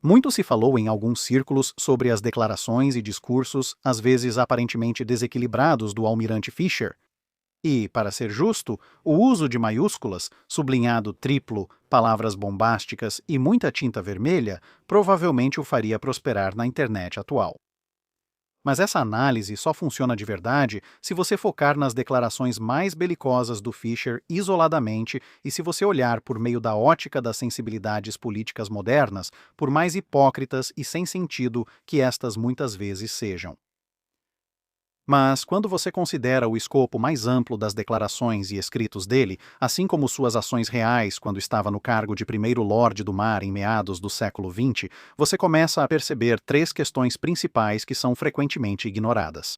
Muito se falou em alguns círculos sobre as declarações e discursos, às vezes aparentemente desequilibrados, do almirante Fisher. E, para ser justo, o uso de maiúsculas, sublinhado triplo, palavras bombásticas e muita tinta vermelha provavelmente o faria prosperar na internet atual. Mas essa análise só funciona de verdade se você focar nas declarações mais belicosas do Fisher isoladamente e se você olhar por meio da ótica das sensibilidades políticas modernas, por mais hipócritas e sem sentido que estas muitas vezes sejam. Mas, quando você considera o escopo mais amplo das declarações e escritos dele, assim como suas ações reais quando estava no cargo de primeiro Lorde do Mar em meados do século XX, você começa a perceber três questões principais que são frequentemente ignoradas.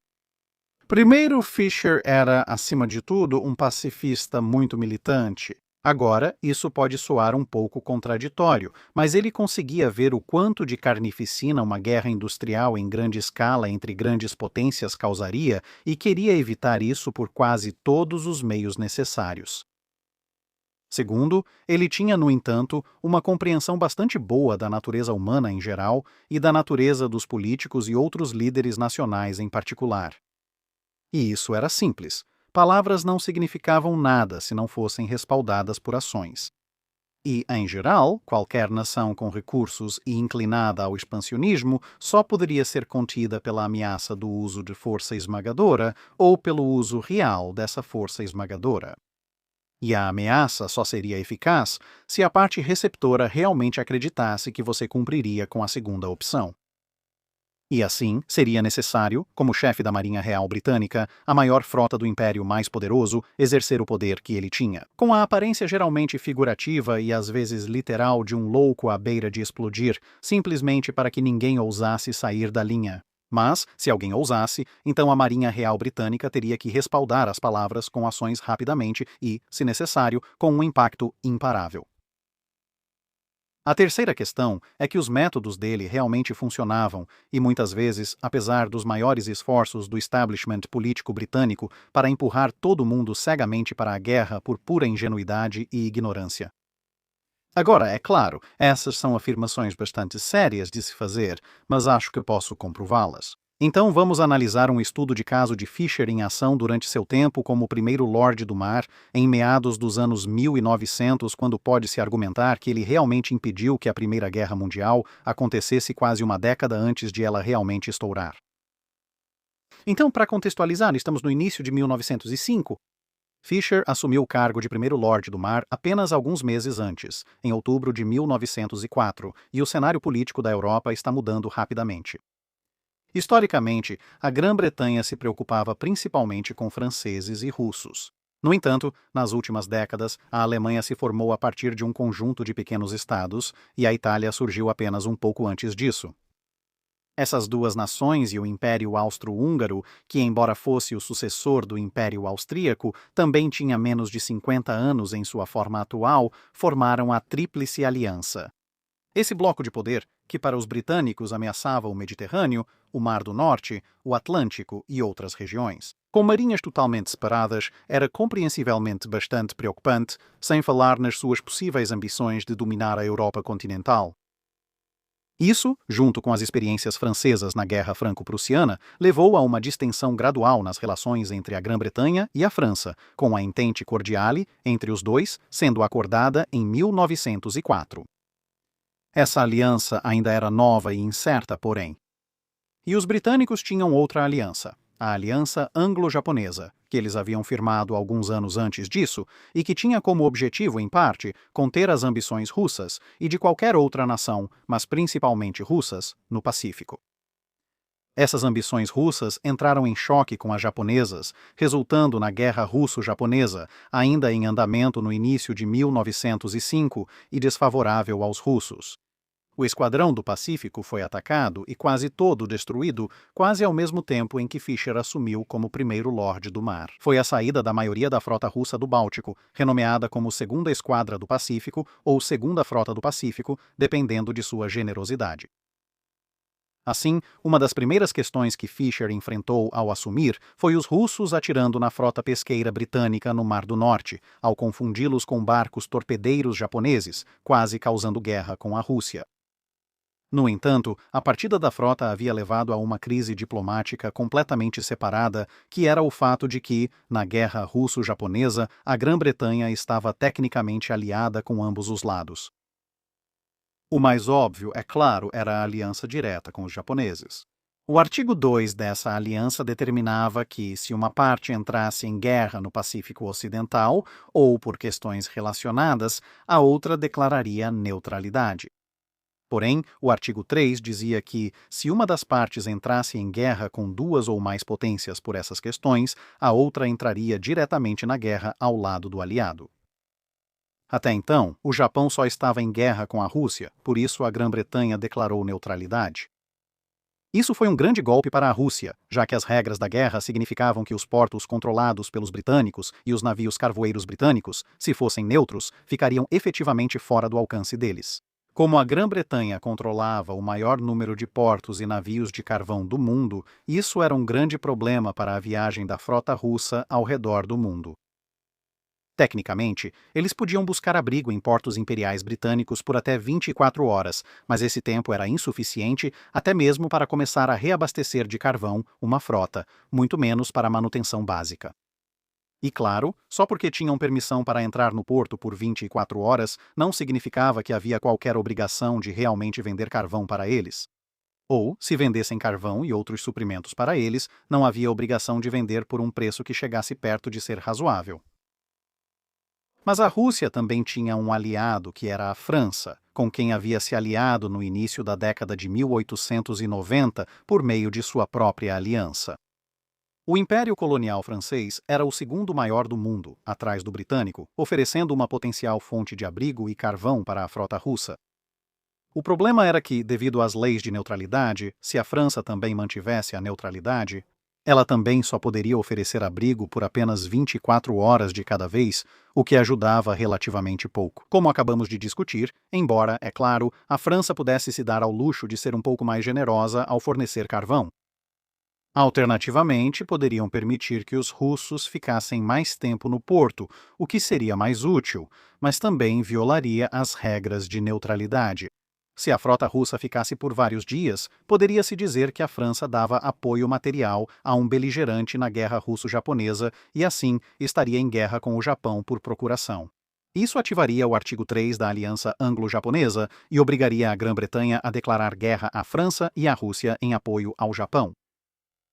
Primeiro, Fisher era, acima de tudo, um pacifista muito militante. Agora, isso pode soar um pouco contraditório, mas ele conseguia ver o quanto de carnificina uma guerra industrial em grande escala entre grandes potências causaria e queria evitar isso por quase todos os meios necessários. Segundo, ele tinha, no entanto, uma compreensão bastante boa da natureza humana em geral e da natureza dos políticos e outros líderes nacionais em particular. E isso era simples. Palavras não significavam nada se não fossem respaldadas por ações. E, em geral, qualquer nação com recursos e inclinada ao expansionismo só poderia ser contida pela ameaça do uso de força esmagadora ou pelo uso real dessa força esmagadora. E a ameaça só seria eficaz se a parte receptora realmente acreditasse que você cumpriria com a segunda opção. E assim, seria necessário, como chefe da Marinha Real Britânica, a maior frota do Império mais poderoso, exercer o poder que ele tinha. Com a aparência geralmente figurativa e às vezes literal de um louco à beira de explodir, simplesmente para que ninguém ousasse sair da linha. Mas, se alguém ousasse, então a Marinha Real Britânica teria que respaldar as palavras com ações rapidamente e, se necessário, com um impacto imparável. A terceira questão é que os métodos dele realmente funcionavam e, muitas vezes, apesar dos maiores esforços do establishment político britânico para empurrar todo mundo cegamente para a guerra por pura ingenuidade e ignorância. Agora, é claro, essas são afirmações bastante sérias de se fazer, mas acho que posso comprová-las. Então vamos analisar um estudo de caso de Fisher em ação durante seu tempo como primeiro Lorde do Mar, em meados dos anos 1900, quando pode-se argumentar que ele realmente impediu que a Primeira Guerra Mundial acontecesse quase uma década antes de ela realmente estourar. Então, para contextualizar, estamos no início de 1905. Fisher assumiu o cargo de primeiro Lorde do Mar apenas alguns meses antes, em outubro de 1904, e o cenário político da Europa está mudando rapidamente. Historicamente, a Grã-Bretanha se preocupava principalmente com franceses e russos. No entanto, nas últimas décadas, a Alemanha se formou a partir de um conjunto de pequenos estados e a Itália surgiu apenas um pouco antes disso. Essas duas nações e o Império Austro-Húngaro, que embora fosse o sucessor do Império Austríaco, também tinha menos de 50 anos em sua forma atual, formaram a Tríplice Aliança. Esse bloco de poder, que para os britânicos ameaçava o Mediterrâneo, o Mar do Norte, o Atlântico e outras regiões. Com marinhas totalmente separadas, era compreensivelmente bastante preocupante, sem falar nas suas possíveis ambições de dominar a Europa continental. Isso, junto com as experiências francesas na Guerra Franco-Prussiana, levou a uma distensão gradual nas relações entre a Grã-Bretanha e a França, com a Entente Cordiale entre os dois sendo acordada em 1904. Essa aliança ainda era nova e incerta, porém. E os britânicos tinham outra aliança, a Aliança Anglo-Japonesa, que eles haviam firmado alguns anos antes disso e que tinha como objetivo, em parte, conter as ambições russas e de qualquer outra nação, mas principalmente russas, no Pacífico. Essas ambições russas entraram em choque com as japonesas, resultando na Guerra Russo-Japonesa, ainda em andamento no início de 1905 e desfavorável aos russos. O Esquadrão do Pacífico foi atacado e quase todo destruído quase ao mesmo tempo em que Fisher assumiu como primeiro Lorde do Mar. Foi a saída da maioria da frota russa do Báltico, renomeada como Segunda Esquadra do Pacífico ou Segunda Frota do Pacífico, dependendo de sua generosidade. Assim, uma das primeiras questões que Fisher enfrentou ao assumir foi os russos atirando na frota pesqueira britânica no Mar do Norte, ao confundi-los com barcos torpedeiros japoneses, quase causando guerra com a Rússia. No entanto, a partida da frota havia levado a uma crise diplomática completamente separada, que era o fato de que, na guerra russo-japonesa, a Grã-Bretanha estava tecnicamente aliada com ambos os lados. O mais óbvio, é claro, era a aliança direta com os japoneses. O artigo 2 dessa aliança determinava que, se uma parte entrasse em guerra no Pacífico Ocidental, ou por questões relacionadas, a outra declararia neutralidade. Porém, o artigo 3 dizia que, se uma das partes entrasse em guerra com duas ou mais potências por essas questões, a outra entraria diretamente na guerra ao lado do aliado. Até então, o Japão só estava em guerra com a Rússia, por isso a Grã-Bretanha declarou neutralidade. Isso foi um grande golpe para a Rússia, já que as regras da guerra significavam que os portos controlados pelos britânicos e os navios carvoeiros britânicos, se fossem neutros, ficariam efetivamente fora do alcance deles. Como a Grã-Bretanha controlava o maior número de portos e navios de carvão do mundo, isso era um grande problema para a viagem da frota russa ao redor do mundo. Tecnicamente, eles podiam buscar abrigo em portos imperiais britânicos por até 24 horas, mas esse tempo era insuficiente até mesmo para começar a reabastecer de carvão uma frota, muito menos para a manutenção básica. E claro, só porque tinham permissão para entrar no porto por 24 horas não significava que havia qualquer obrigação de realmente vender carvão para eles. Ou, se vendessem carvão e outros suprimentos para eles, não havia obrigação de vender por um preço que chegasse perto de ser razoável. Mas a Rússia também tinha um aliado, que era a França, com quem havia se aliado no início da década de 1890 por meio de sua própria aliança. O Império Colonial Francês era o segundo maior do mundo, atrás do britânico, oferecendo uma potencial fonte de abrigo e carvão para a frota russa. O problema era que, devido às leis de neutralidade, se a França também mantivesse a neutralidade, ela também só poderia oferecer abrigo por apenas 24 horas de cada vez, o que ajudava relativamente pouco. Como acabamos de discutir, embora, é claro, a França pudesse se dar ao luxo de ser um pouco mais generosa ao fornecer carvão. Alternativamente, poderiam permitir que os russos ficassem mais tempo no porto, o que seria mais útil, mas também violaria as regras de neutralidade. Se a frota russa ficasse por vários dias, poderia-se dizer que a França dava apoio material a um beligerante na guerra russo-japonesa e, assim, estaria em guerra com o Japão por procuração. Isso ativaria o artigo 3 da Aliança Anglo-Japonesa e obrigaria a Grã-Bretanha a declarar guerra à França e à Rússia em apoio ao Japão.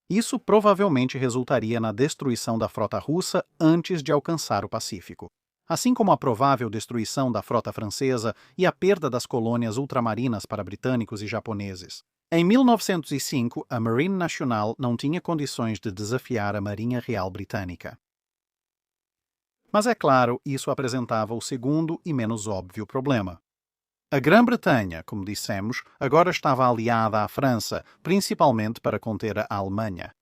Isso provavelmente resultaria na destruição da frota russa antes de alcançar o Pacífico, assim como a provável destruição da frota francesa e a perda das colônias ultramarinas para britânicos e japoneses. Em 1905, a Marine Nationale não tinha condições de desafiar a Marinha Real Britânica. Mas é claro, isso apresentava o segundo e menos óbvio problema. A Grã-Bretanha, como dissemos, agora estava aliada à França, principalmente para conter a Alemanha.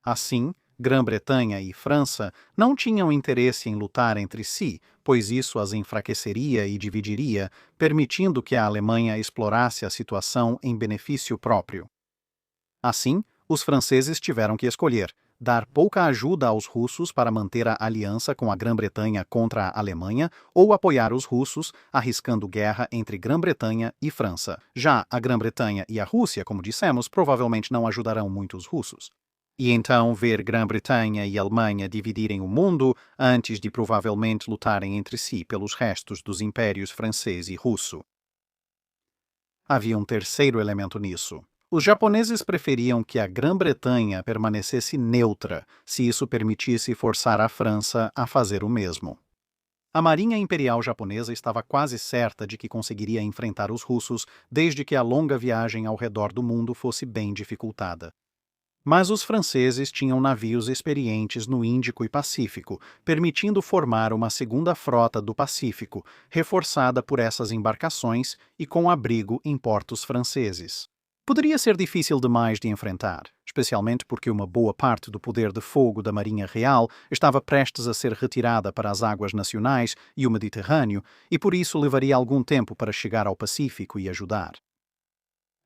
Assim, Grã-Bretanha e França não tinham interesse em lutar entre si, pois isso as enfraqueceria e dividiria, permitindo que a Alemanha explorasse a situação em benefício próprio. Assim, os franceses tiveram que escolher dar pouca ajuda aos russos para manter a aliança com a Grã-Bretanha contra a Alemanha ou apoiar os russos, arriscando guerra entre Grã-Bretanha e França. Já a Grã-Bretanha e a Rússia, como dissemos, provavelmente não ajudarão muito os russos. E então ver Grã-Bretanha e Alemanha dividirem o mundo antes de provavelmente lutarem entre si pelos restos dos impérios francês e russo. Havia um terceiro elemento nisso. Os japoneses preferiam que a Grã-Bretanha permanecesse neutra, se isso permitisse forçar a França a fazer o mesmo. A Marinha Imperial Japonesa estava quase certa de que conseguiria enfrentar os russos desde que a longa viagem ao redor do mundo fosse bem dificultada. Mas os franceses tinham navios experientes no Índico e Pacífico, permitindo formar uma segunda frota do Pacífico, reforçada por essas embarcações e com abrigo em portos franceses. Poderia ser difícil demais de enfrentar, especialmente porque uma boa parte do poder de fogo da Marinha Real estava prestes a ser retirada para as águas nacionais e o Mediterrâneo, e por isso levaria algum tempo para chegar ao Pacífico e ajudar.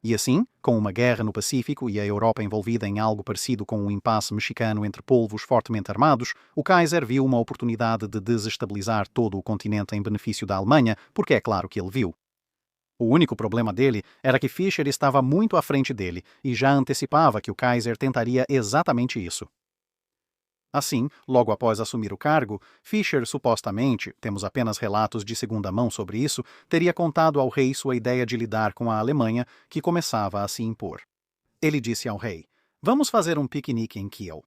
E assim, com uma guerra no Pacífico e a Europa envolvida em algo parecido com um impasse mexicano entre povos fortemente armados, o Kaiser viu uma oportunidade de desestabilizar todo o continente em benefício da Alemanha, porque é claro que ele viu. O único problema dele era que Fischer estava muito à frente dele e já antecipava que o Kaiser tentaria exatamente isso. Assim, logo após assumir o cargo, Fischer supostamente, temos apenas relatos de segunda mão sobre isso, teria contado ao rei sua ideia de lidar com a Alemanha, que começava a se impor. Ele disse ao rei: "Vamos fazer um piquenique em Kiel.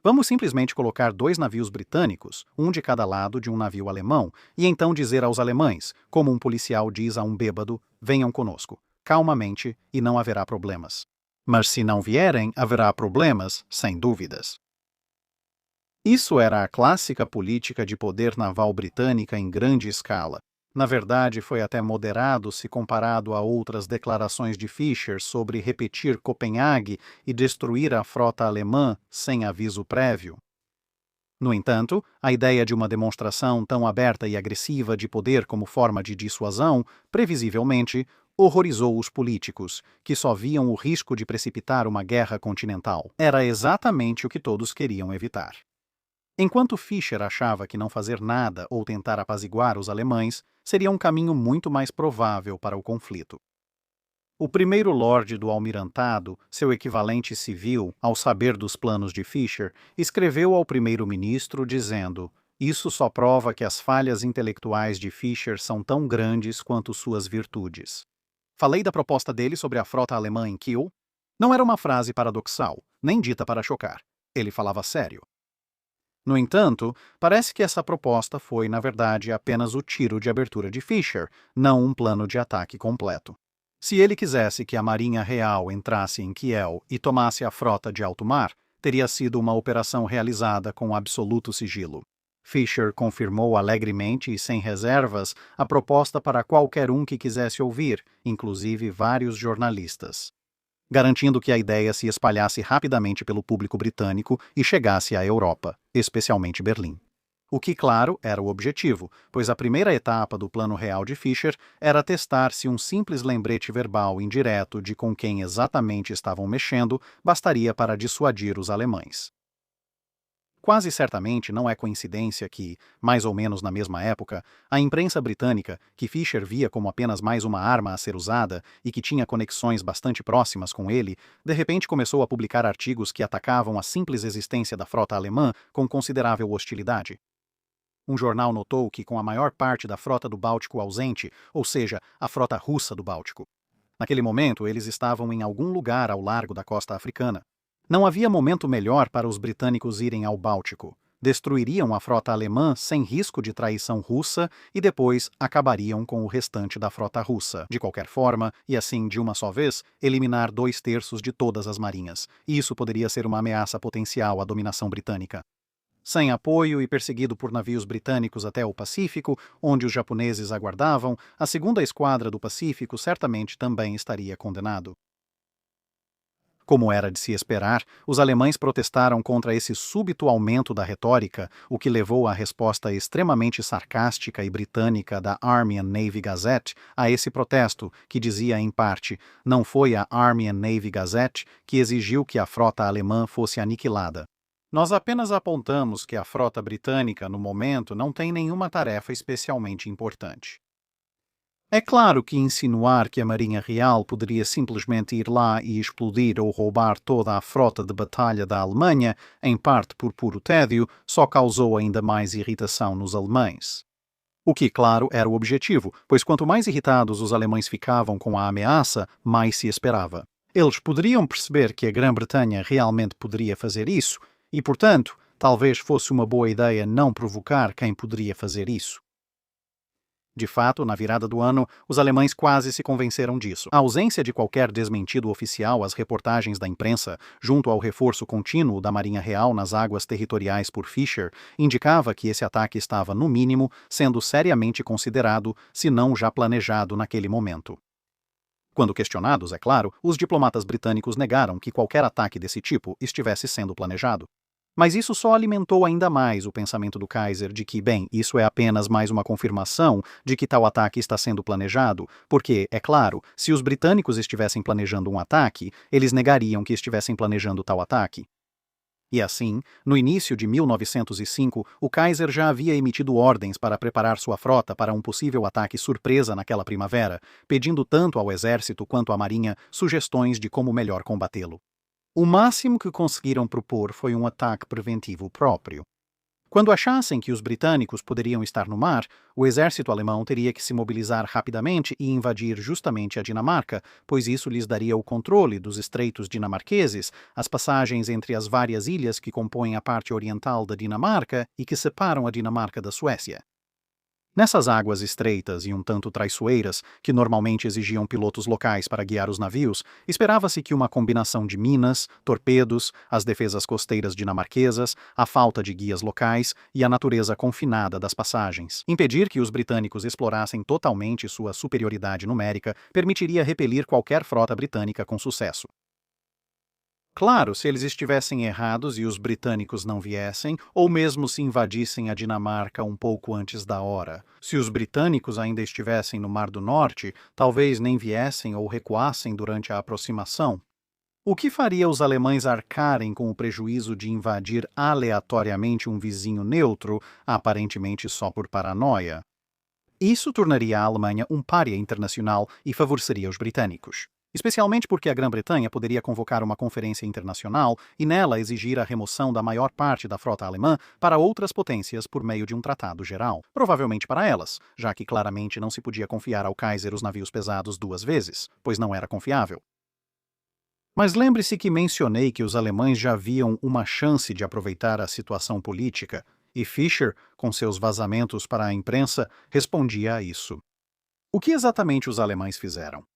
Vamos simplesmente colocar 2 navios britânicos, um de cada lado de um navio alemão, e então dizer aos alemães, como um policial diz a um bêbado: venham conosco, calmamente, e não haverá problemas. Mas se não vierem, haverá problemas, sem dúvidas." Isso era a clássica política de poder naval britânica em grande escala. Na verdade, foi até moderado se comparado a outras declarações de Fischer sobre repetir Copenhague e destruir a frota alemã sem aviso prévio. No entanto, a ideia de uma demonstração tão aberta e agressiva de poder como forma de dissuasão, previsivelmente, horrorizou os políticos, que só viam o risco de precipitar uma guerra continental. Era exatamente o que todos queriam evitar. Enquanto Fischer achava que não fazer nada ou tentar apaziguar os alemães seria um caminho muito mais provável para o conflito. O primeiro lorde do almirantado, seu equivalente civil, ao saber dos planos de Fischer, escreveu ao primeiro-ministro dizendo: "Isso só prova que as falhas intelectuais de Fischer são tão grandes quanto suas virtudes." Falei da proposta dele sobre a frota alemã em Kiel? Não era uma frase paradoxal, nem dita para chocar. Ele falava sério. No entanto, parece que essa proposta foi, na verdade, apenas o tiro de abertura de Fischer, não um plano de ataque completo. Se ele quisesse que a Marinha Real entrasse em Kiel e tomasse a frota de alto mar, teria sido uma operação realizada com absoluto sigilo. Fischer confirmou alegremente e sem reservas a proposta para qualquer um que quisesse ouvir, inclusive vários jornalistas, garantindo que a ideia se espalhasse rapidamente pelo público britânico e chegasse à Europa, especialmente Berlim. O que, claro, era o objetivo, pois a primeira etapa do plano real de Fischer era testar se um simples lembrete verbal indireto de com quem exatamente estavam mexendo bastaria para dissuadir os alemães. Quase certamente não é coincidência que, mais ou menos na mesma época, a imprensa britânica, que Fischer via como apenas mais uma arma a ser usada e que tinha conexões bastante próximas com ele, de repente começou a publicar artigos que atacavam a simples existência da frota alemã com considerável hostilidade. Um jornal notou que, com a maior parte da frota do Báltico ausente, ou seja, a frota russa do Báltico, naquele momento eles estavam em algum lugar ao largo da costa africana. Não havia momento melhor para os britânicos irem ao Báltico. Destruiriam a frota alemã sem risco de traição russa e depois acabariam com o restante da frota russa, de qualquer forma, e assim, de uma só vez, eliminar 2/3 de todas as marinhas. E isso poderia ser uma ameaça potencial à dominação britânica. Sem apoio e perseguido por navios britânicos até o Pacífico, onde os japoneses aguardavam, a segunda esquadra do Pacífico certamente também estaria condenado. Como era de se esperar, os alemães protestaram contra esse súbito aumento da retórica, o que levou à resposta extremamente sarcástica e britânica da Army and Navy Gazette a esse protesto, que dizia em parte: "Não foi a Army and Navy Gazette que exigiu que a frota alemã fosse aniquilada. Nós apenas apontamos que a frota britânica, no momento, não tem nenhuma tarefa especialmente importante." É claro que insinuar que a Marinha Real poderia simplesmente ir lá e explodir ou roubar toda a frota de batalha da Alemanha, em parte por puro tédio, só causou ainda mais irritação nos alemães. O que, claro, era o objetivo, pois quanto mais irritados os alemães ficavam com a ameaça, mais se esperava. Eles poderiam perceber que a Grã-Bretanha realmente poderia fazer isso, e, portanto, talvez fosse uma boa ideia não provocar quem poderia fazer isso. De fato, na virada do ano, os alemães quase se convenceram disso. A ausência de qualquer desmentido oficial às reportagens da imprensa, junto ao reforço contínuo da Marinha Real nas águas territoriais por Fischer, indicava que esse ataque estava, no mínimo, sendo seriamente considerado, se não já planejado naquele momento. Quando questionados, é claro, os diplomatas britânicos negaram que qualquer ataque desse tipo estivesse sendo planejado. Mas isso só alimentou ainda mais o pensamento do Kaiser de que, bem, isso é apenas mais uma confirmação de que tal ataque está sendo planejado, porque, é claro, se os britânicos estivessem planejando um ataque, eles negariam que estivessem planejando tal ataque. E assim, no início de 1905, o Kaiser já havia emitido ordens para preparar sua frota para um possível ataque surpresa naquela primavera, pedindo tanto ao exército quanto à marinha sugestões de como melhor combatê-lo. O máximo que conseguiram propor foi um ataque preventivo próprio. Quando achassem que os britânicos poderiam estar no mar, o exército alemão teria que se mobilizar rapidamente e invadir justamente a Dinamarca, pois isso lhes daria o controle dos estreitos dinamarqueses, as passagens entre as várias ilhas que compõem a parte oriental da Dinamarca e que separam a Dinamarca da Suécia. Nessas águas estreitas e um tanto traiçoeiras, que normalmente exigiam pilotos locais para guiar os navios, esperava-se que uma combinação de minas, torpedos, as defesas costeiras dinamarquesas, a falta de guias locais e a natureza confinada das passagens, impedir que os britânicos explorassem totalmente sua superioridade numérica, permitiria repelir qualquer frota britânica com sucesso. Claro, se eles estivessem errados e os britânicos não viessem, ou mesmo se invadissem a Dinamarca um pouco antes da hora. Se os britânicos ainda estivessem no Mar do Norte, talvez nem viessem ou recuassem durante a aproximação. O que faria os alemães arcarem com o prejuízo de invadir aleatoriamente um vizinho neutro, aparentemente só por paranoia? Isso tornaria a Alemanha um pária internacional e favoreceria os britânicos. Especialmente porque a Grã-Bretanha poderia convocar uma conferência internacional e nela exigir a remoção da maior parte da frota alemã para outras potências por meio de um tratado geral. Provavelmente para elas, já que claramente não se podia confiar ao Kaiser os navios pesados duas vezes, pois não era confiável. Mas lembre-se que mencionei que os alemães já viam uma chance de aproveitar a situação política, e Fischer, com seus vazamentos para a imprensa, respondia a isso. O que exatamente os alemães fizeram?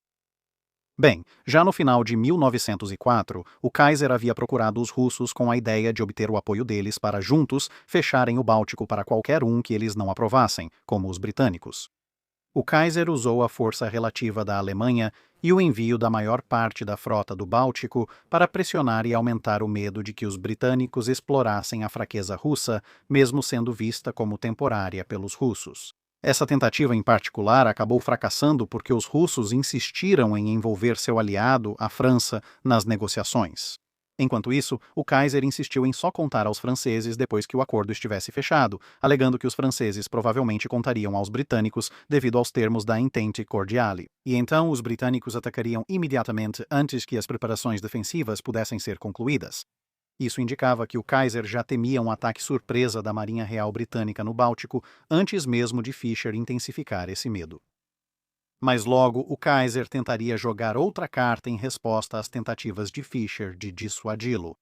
Bem, já no final de 1904, o Kaiser havia procurado os russos com a ideia de obter o apoio deles para juntos fecharem o Báltico para qualquer um que eles não aprovassem, como os britânicos. O Kaiser usou a força relativa da Alemanha e o envio da maior parte da frota do Báltico para pressionar e aumentar o medo de que os britânicos explorassem a fraqueza russa, mesmo sendo vista como temporária pelos russos. Essa tentativa em particular acabou fracassando porque os russos insistiram em envolver seu aliado, a França, nas negociações. Enquanto isso, o Kaiser insistiu em só contar aos franceses depois que o acordo estivesse fechado, alegando que os franceses provavelmente contariam aos britânicos devido aos termos da Entente Cordiale. E então os britânicos atacariam imediatamente antes que as preparações defensivas pudessem ser concluídas. Isso indicava que o Kaiser já temia um ataque surpresa da Marinha Real Britânica no Báltico antes mesmo de Fischer intensificar esse medo. Mas logo o Kaiser tentaria jogar outra carta em resposta às tentativas de Fischer de dissuadi-lo.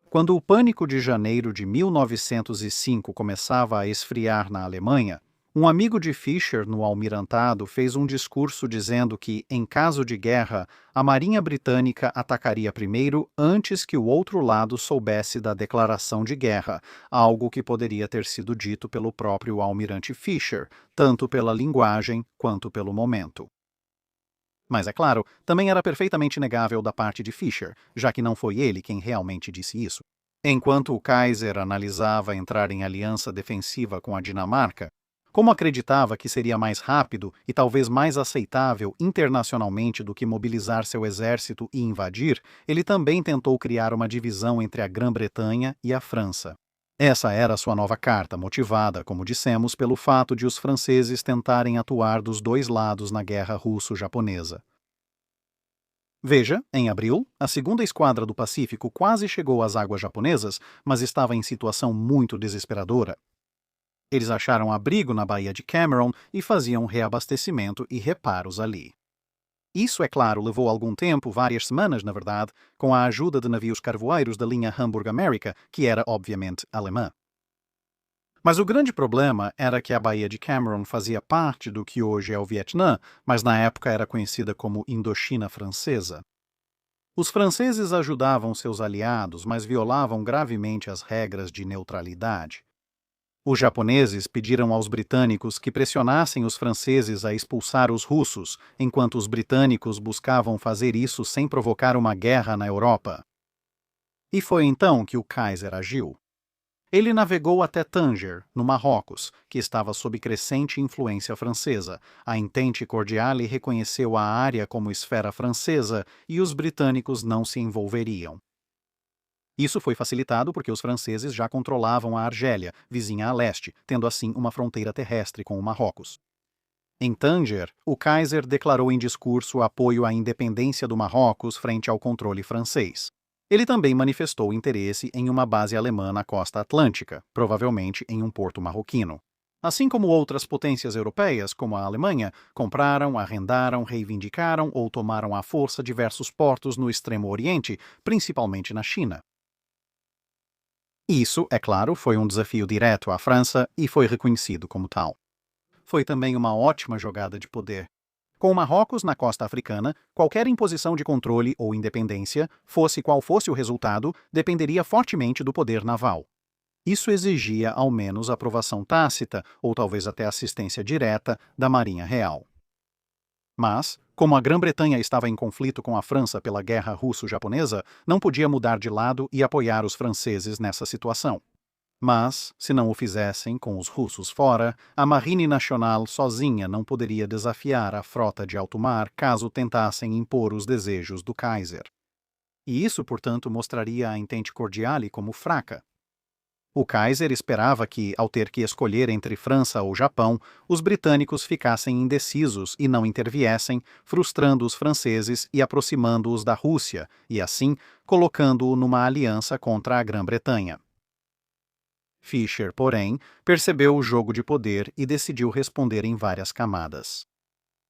Quando o pânico de janeiro de 1905 começava a esfriar na Alemanha, um amigo de Fischer no Almirantado fez um discurso dizendo que, em caso de guerra, a Marinha Britânica atacaria primeiro antes que o outro lado soubesse da declaração de guerra, algo que poderia ter sido dito pelo próprio almirante Fischer, tanto pela linguagem quanto pelo momento. Mas, é claro, também era perfeitamente negável da parte de Fischer, já que não foi ele quem realmente disse isso. Enquanto o Kaiser analisava entrar em aliança defensiva com a Dinamarca, como acreditava que seria mais rápido e talvez mais aceitável internacionalmente do que mobilizar seu exército e invadir, ele também tentou criar uma divisão entre a Grã-Bretanha e a França. Essa era sua nova carta, motivada, como dissemos, pelo fato de os franceses tentarem atuar dos dois lados na guerra russo-japonesa. Veja, em abril, a segunda esquadra do Pacífico quase chegou às águas japonesas, mas estava em situação muito desesperadora. Eles acharam abrigo na Baía de Cameron e faziam reabastecimento e reparos ali. Isso, é claro, levou algum tempo, várias semanas, na verdade, com a ajuda de navios carvoeiros da linha Hamburg-America, que era, obviamente, alemã. Mas o grande problema era que a Baía de Cameron fazia parte do que hoje é o Vietnã, mas na época era conhecida como Indochina Francesa. Os franceses ajudavam seus aliados, mas violavam gravemente as regras de neutralidade. Os japoneses pediram aos britânicos que pressionassem os franceses a expulsar os russos, enquanto os britânicos buscavam fazer isso sem provocar uma guerra na Europa. E foi então que o Kaiser agiu. Ele navegou até Tanger, no Marrocos, que estava sob crescente influência francesa. A Entente Cordiale reconheceu a área como esfera francesa e os britânicos não se envolveriam. Isso foi facilitado porque os franceses já controlavam a Argélia, vizinha a leste, tendo assim uma fronteira terrestre com o Marrocos. Em Tanger, o Kaiser declarou em discurso apoio à independência do Marrocos frente ao controle francês. Ele também manifestou interesse em uma base alemã na costa atlântica, provavelmente em um porto marroquino. Assim como outras potências europeias, como a Alemanha, compraram, arrendaram, reivindicaram ou tomaram à força diversos portos no Extremo Oriente, principalmente na China. Isso, é claro, foi um desafio direto à França e foi reconhecido como tal. Foi também uma ótima jogada de poder. Com o Marrocos na costa africana, qualquer imposição de controle ou independência, fosse qual fosse o resultado, dependeria fortemente do poder naval. Isso exigia ao menos aprovação tácita, ou talvez até assistência direta, da Marinha Real. Mas, como a Grã-Bretanha estava em conflito com a França pela Guerra Russo-Japonesa, não podia mudar de lado e apoiar os franceses nessa situação. Mas, se não o fizessem com os russos fora, a Marine Nationale sozinha não poderia desafiar a frota de alto mar caso tentassem impor os desejos do Kaiser. E isso, portanto, mostraria a Entente Cordiale como fraca. O Kaiser esperava que, ao ter que escolher entre França ou Japão, os britânicos ficassem indecisos e não interviessem, frustrando os franceses e aproximando-os da Rússia, e assim colocando-o numa aliança contra a Grã-Bretanha. Fisher, porém, percebeu o jogo de poder e decidiu responder em várias camadas.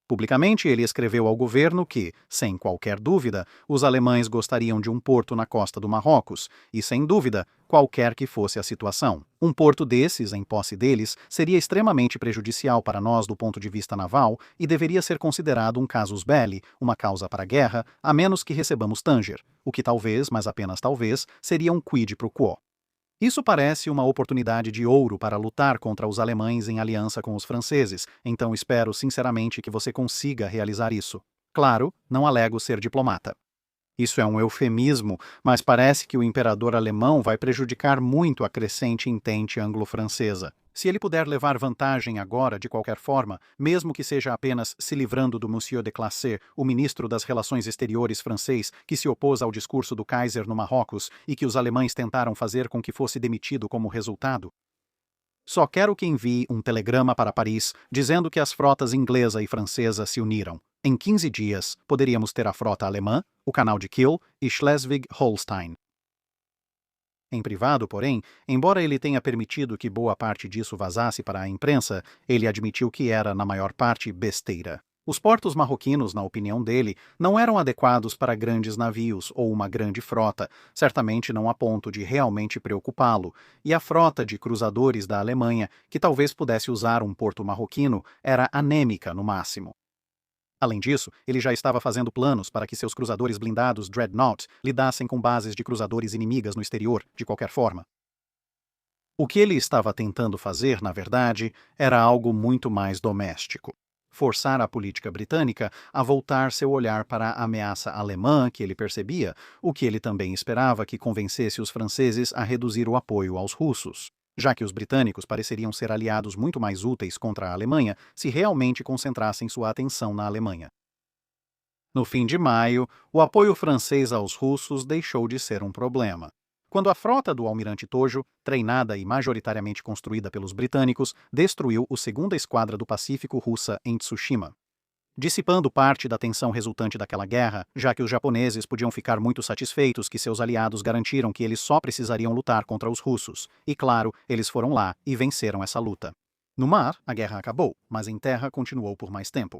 Publicamente, ele escreveu ao governo que, sem qualquer dúvida, os alemães gostariam de um porto na costa do Marrocos, e, sem dúvida, qualquer que fosse a situação. Um porto desses, em posse deles, seria extremamente prejudicial para nós do ponto de vista naval e deveria ser considerado um casus belli, uma causa para a guerra, a menos que recebamos Tanger, o que talvez, mas apenas talvez, seria um quid pro quo. Isso parece uma oportunidade de ouro para lutar contra os alemães em aliança com os franceses, então espero sinceramente que você consiga realizar isso. Claro, não alego ser diplomata. Isso é um eufemismo, mas parece que o imperador alemão vai prejudicar muito a crescente entente anglo-francesa. Se ele puder levar vantagem agora, de qualquer forma, mesmo que seja apenas se livrando do Monsieur de Classé, o ministro das Relações Exteriores francês, que se opôs ao discurso do Kaiser no Marrocos e que os alemães tentaram fazer com que fosse demitido como resultado, só quero que envie um telegrama para Paris dizendo que as frotas inglesa e francesa se uniram. Em 15 dias, poderíamos ter a frota alemã, o canal de Kiel e Schleswig-Holstein. Em privado, porém, embora ele tenha permitido que boa parte disso vazasse para a imprensa, ele admitiu que era, na maior parte, besteira. Os portos marroquinos, na opinião dele, não eram adequados para grandes navios ou uma grande frota, certamente não a ponto de realmente preocupá-lo, e a frota de cruzadores da Alemanha, que talvez pudesse usar um porto marroquino, era anêmica no máximo. Além disso, ele já estava fazendo planos para que seus cruzadores blindados Dreadnought lidassem com bases de cruzadores inimigas no exterior, de qualquer forma. O que ele estava tentando fazer, na verdade, era algo muito mais doméstico. Forçar a política britânica a voltar seu olhar para a ameaça alemã que ele percebia, o que ele também esperava que convencesse os franceses a reduzir o apoio aos russos, já que os britânicos pareceriam ser aliados muito mais úteis contra a Alemanha se realmente concentrassem sua atenção na Alemanha. No fim de maio, o apoio francês aos russos deixou de ser um problema. Quando a frota do almirante Tojo, treinada e majoritariamente construída pelos britânicos, destruiu a segunda esquadra do Pacífico russa em Tsushima, dissipando parte da tensão resultante daquela guerra, já que os japoneses podiam ficar muito satisfeitos que seus aliados garantiram que eles só precisariam lutar contra os russos. E claro, eles foram lá e venceram essa luta. No mar, a guerra acabou, mas em terra continuou por mais tempo.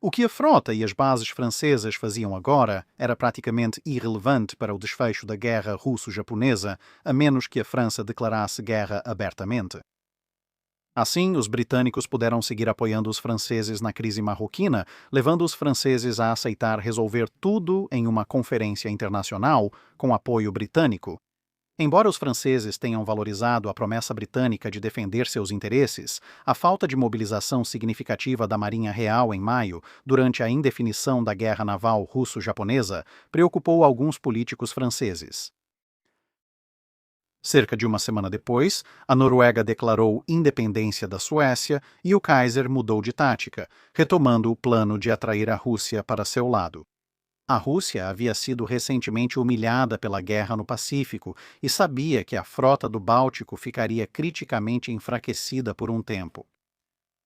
O que a frota e as bases francesas faziam agora era praticamente irrelevante para o desfecho da guerra russo-japonesa, a menos que a França declarasse guerra abertamente. Assim, os britânicos puderam seguir apoiando os franceses na crise marroquina, levando os franceses a aceitar resolver tudo em uma conferência internacional com apoio britânico. Embora os franceses tenham valorizado a promessa britânica de defender seus interesses, a falta de mobilização significativa da Marinha Real em maio, durante a indefinição da guerra naval russo-japonesa, preocupou alguns políticos franceses. Cerca de uma semana depois, a Noruega declarou independência da Suécia e o Kaiser mudou de tática, retomando o plano de atrair a Rússia para seu lado. A Rússia havia sido recentemente humilhada pela guerra no Pacífico e sabia que a frota do Báltico ficaria criticamente enfraquecida por um tempo.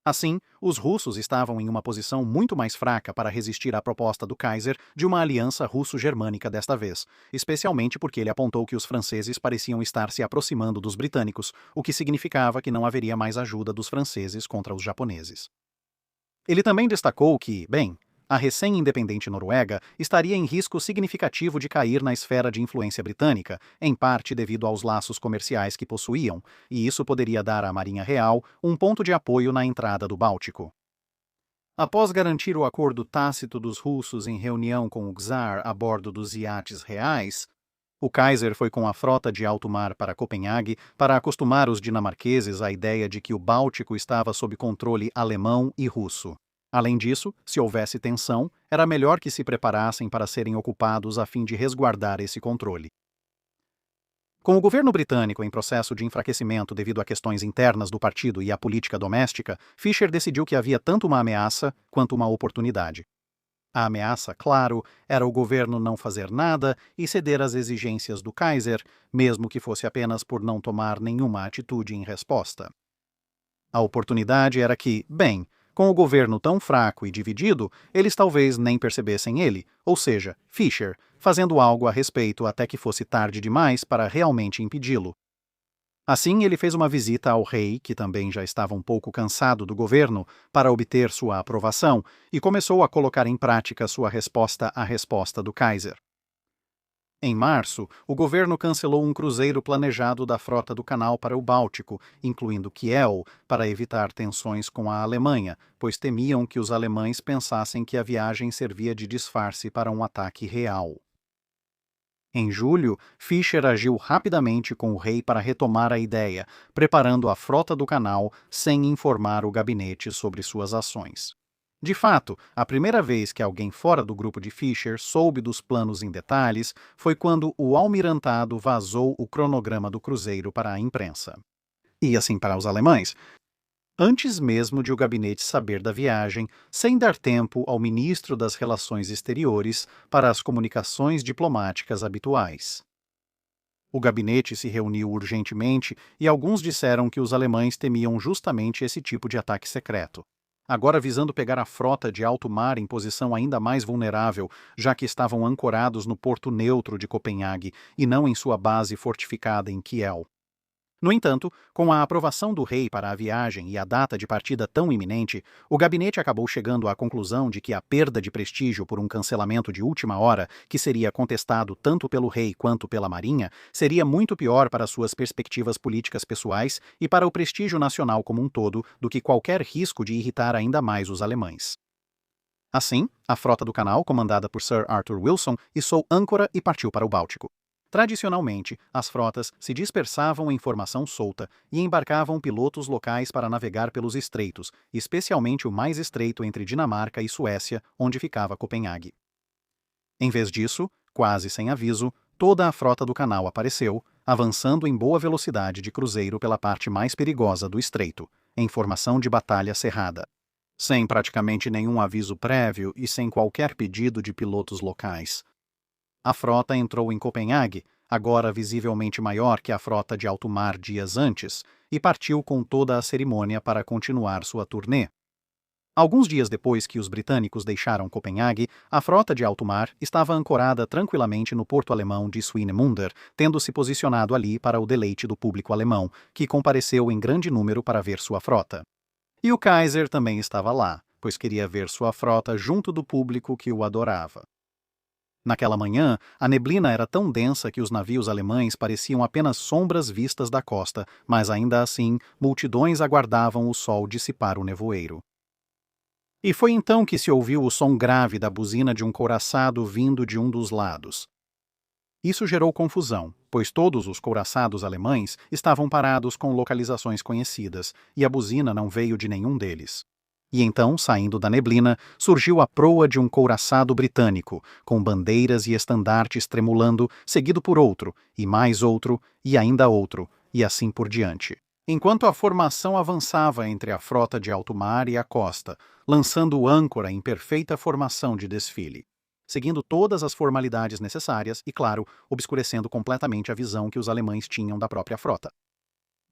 Assim, os russos estavam em uma posição muito mais fraca para resistir à proposta do Kaiser de uma aliança russo-germânica desta vez, especialmente porque ele apontou que os franceses pareciam estar se aproximando dos britânicos, o que significava que não haveria mais ajuda dos franceses contra os japoneses. Ele também destacou que, bem, a recém-independente Noruega estaria em risco significativo de cair na esfera de influência britânica, em parte devido aos laços comerciais que possuíam, e isso poderia dar à Marinha Real um ponto de apoio na entrada do Báltico. Após garantir o acordo tácito dos russos em reunião com o czar a bordo dos iates reais, o Kaiser foi com a frota de alto mar para Copenhague para acostumar os dinamarqueses à ideia de que o Báltico estava sob controle alemão e russo. Além disso, se houvesse tensão, era melhor que se preparassem para serem ocupados a fim de resguardar esse controle. Com o governo britânico em processo de enfraquecimento devido a questões internas do partido e à política doméstica, Fisher decidiu que havia tanto uma ameaça quanto uma oportunidade. A ameaça, claro, era o governo não fazer nada e ceder às exigências do Kaiser, mesmo que fosse apenas por não tomar nenhuma atitude em resposta. A oportunidade era que, bem, com o governo tão fraco e dividido, eles talvez nem percebessem ele, ou seja, Fisher, fazendo algo a respeito até que fosse tarde demais para realmente impedi-lo. Assim, ele fez uma visita ao rei, que também já estava um pouco cansado do governo, para obter sua aprovação, e começou a colocar em prática sua resposta à resposta do Kaiser. Em março, o governo cancelou um cruzeiro planejado da frota do canal para o Báltico, incluindo Kiel, para evitar tensões com a Alemanha, pois temiam que os alemães pensassem que a viagem servia de disfarce para um ataque real. Em julho, Fisher agiu rapidamente com o rei para retomar a ideia, preparando a frota do canal sem informar o gabinete sobre suas ações. De fato, a primeira vez que alguém fora do grupo de Fisher soube dos planos em detalhes foi quando o almirantado vazou o cronograma do cruzeiro para a imprensa. E assim para os alemães, antes mesmo de o gabinete saber da viagem, sem dar tempo ao ministro das Relações Exteriores para as comunicações diplomáticas habituais. O gabinete se reuniu urgentemente e alguns disseram que os alemães temiam justamente esse tipo de ataque secreto. Agora visando pegar a frota de alto mar em posição ainda mais vulnerável, já que estavam ancorados no porto neutro de Copenhague e não em sua base fortificada em Kiel. No entanto, com a aprovação do rei para a viagem e a data de partida tão iminente, o gabinete acabou chegando à conclusão de que a perda de prestígio por um cancelamento de última hora, que seria contestado tanto pelo rei quanto pela marinha, seria muito pior para suas perspectivas políticas pessoais e para o prestígio nacional como um todo do que qualquer risco de irritar ainda mais os alemães. Assim, a frota do canal, comandada por Sir Arthur Wilson, içou âncora e partiu para o Báltico. Tradicionalmente, as frotas se dispersavam em formação solta e embarcavam pilotos locais para navegar pelos estreitos, especialmente o mais estreito entre Dinamarca e Suécia, onde ficava Copenhague. Em vez disso, quase sem aviso, toda a frota do canal apareceu, avançando em boa velocidade de cruzeiro pela parte mais perigosa do estreito, em formação de batalha cerrada. Sem praticamente nenhum aviso prévio e sem qualquer pedido de pilotos locais. A frota entrou em Copenhague, agora visivelmente maior que a frota de alto mar dias antes, e partiu com toda a cerimônia para continuar sua turnê. Alguns dias depois que os britânicos deixaram Copenhague, a frota de alto mar estava ancorada tranquilamente no porto alemão de Swinemunder, tendo se posicionado ali para o deleite do público alemão, que compareceu em grande número para ver sua frota. E o Kaiser também estava lá, pois queria ver sua frota junto do público que o adorava. Naquela manhã, a neblina era tão densa que os navios alemães pareciam apenas sombras vistas da costa, mas ainda assim, multidões aguardavam o sol dissipar o nevoeiro. E foi então que se ouviu o som grave da buzina de um couraçado vindo de um dos lados. Isso gerou confusão, pois todos os couraçados alemães estavam parados com localizações conhecidas, e a buzina não veio de nenhum deles. E então, saindo da neblina, surgiu a proa de um couraçado britânico, com bandeiras e estandartes tremulando, seguido por outro, e mais outro, e ainda outro, e assim por diante. Enquanto a formação avançava entre a frota de alto mar e a costa, lançando âncora em perfeita formação de desfile. seguindo todas as formalidades necessárias e, claro, obscurecendo completamente a visão que os alemães tinham da própria frota.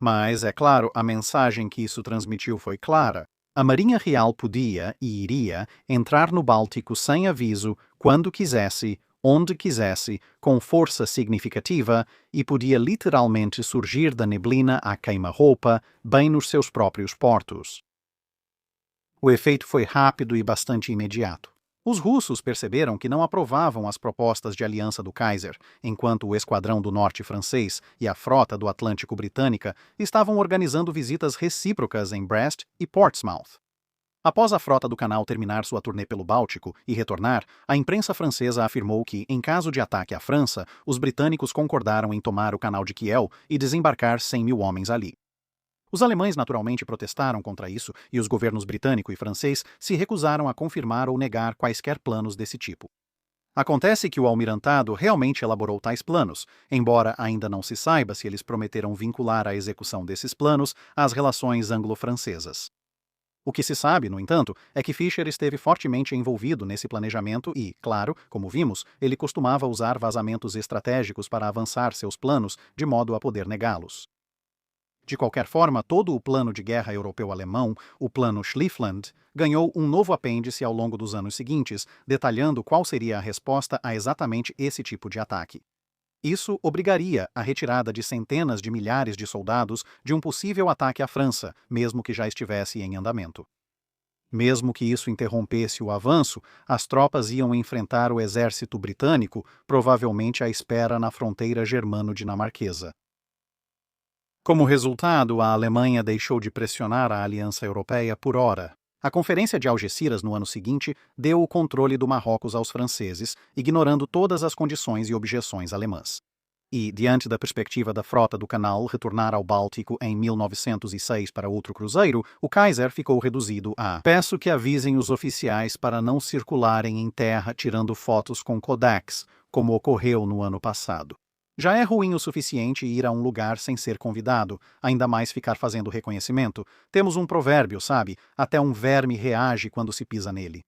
Mas, é claro, a mensagem que isso transmitiu foi clara. A Marinha Real podia e iria entrar no Báltico sem aviso, quando quisesse, onde quisesse, com força significativa e podia literalmente surgir da neblina à queima-roupa, bem nos seus próprios portos. O efeito foi rápido e bastante imediato. Os russos perceberam que não aprovavam as propostas de aliança do Kaiser, enquanto o Esquadrão do Norte francês e a Frota do Atlântico britânica estavam organizando visitas recíprocas em Brest e Portsmouth. Após a Frota do Canal terminar sua turnê pelo Báltico e retornar, a imprensa francesa afirmou que, em caso de ataque à França, os britânicos concordaram em tomar o Canal de Kiel e desembarcar 100.000 homens ali. Os alemães naturalmente protestaram contra isso e os governos britânico e francês se recusaram a confirmar ou negar quaisquer planos desse tipo. Acontece que o almirantado realmente elaborou tais planos, embora ainda não se saiba se eles prometeram vincular a execução desses planos às relações anglo-francesas. O que se sabe, no entanto, é que Fischer esteve fortemente envolvido nesse planejamento e, claro, como vimos, ele costumava usar vazamentos estratégicos para avançar seus planos de modo a poder negá-los. De qualquer forma, todo o plano de guerra europeu-alemão, o Plano Schlieffen, ganhou um novo apêndice ao longo dos anos seguintes, detalhando qual seria a resposta a exatamente esse tipo de ataque. Isso obrigaria a retirada de centenas de milhares de soldados de um possível ataque à França, mesmo que já estivesse em andamento. Mesmo que isso interrompesse o avanço, as tropas iam enfrentar o exército britânico, provavelmente à espera na fronteira germano-dinamarquesa. Como resultado, a Alemanha deixou de pressionar a Aliança Europeia por ora. A Conferência de Algeciras no ano seguinte deu o controle do Marrocos aos franceses, ignorando todas as condições e objeções alemãs. E, diante da perspectiva da Frota do Canal retornar ao Báltico em 1906 para outro cruzeiro, o Kaiser ficou reduzido a "peço que avisem os oficiais para não circularem em terra tirando fotos com Kodaks, como ocorreu no ano passado. Já é ruim o suficiente ir a um lugar sem ser convidado, ainda mais ficar fazendo reconhecimento. Temos um provérbio, sabe? Até um verme reage quando se pisa nele."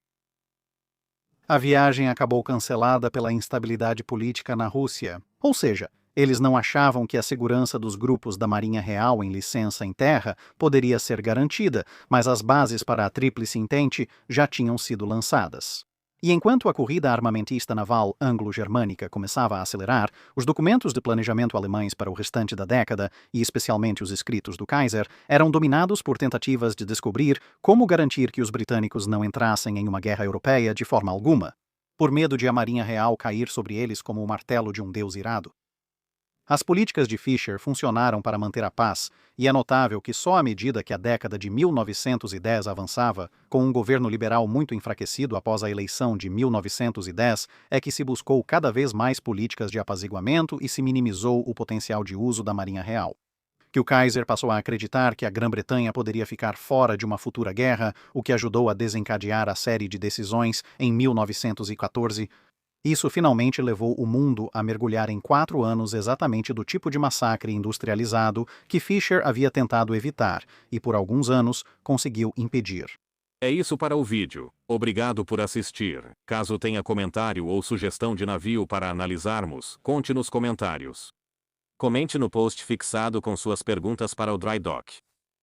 A viagem acabou cancelada pela instabilidade política na Rússia. Ou seja, eles não achavam que a segurança dos grupos da Marinha Real em licença em terra poderia ser garantida, mas as bases para a Tríplice Entente já tinham sido lançadas. E enquanto a corrida armamentista naval anglo-germânica começava a acelerar, os documentos de planejamento alemães para o restante da década, e especialmente os escritos do Kaiser, eram dominados por tentativas de descobrir como garantir que os britânicos não entrassem em uma guerra europeia de forma alguma, por medo de a Marinha Real cair sobre eles como o martelo de um deus irado. As políticas de Fischer funcionaram para manter a paz, e é notável que só à medida que a década de 1910 avançava, com um governo liberal muito enfraquecido após a eleição de 1910, é que se buscou cada vez mais políticas de apaziguamento e se minimizou o potencial de uso da Marinha Real. Que o Kaiser passou a acreditar que a Grã-Bretanha poderia ficar fora de uma futura guerra, o que ajudou a desencadear a série de decisões em 1914, isso finalmente levou o mundo a mergulhar em 4 anos exatamente do tipo de massacre industrializado que Fischer havia tentado evitar e, por alguns anos, conseguiu impedir. É isso para o vídeo. Obrigado por assistir. Caso tenha comentário ou sugestão de navio para analisarmos, conte nos comentários. Comente no post fixado com suas perguntas para o Dry Dock.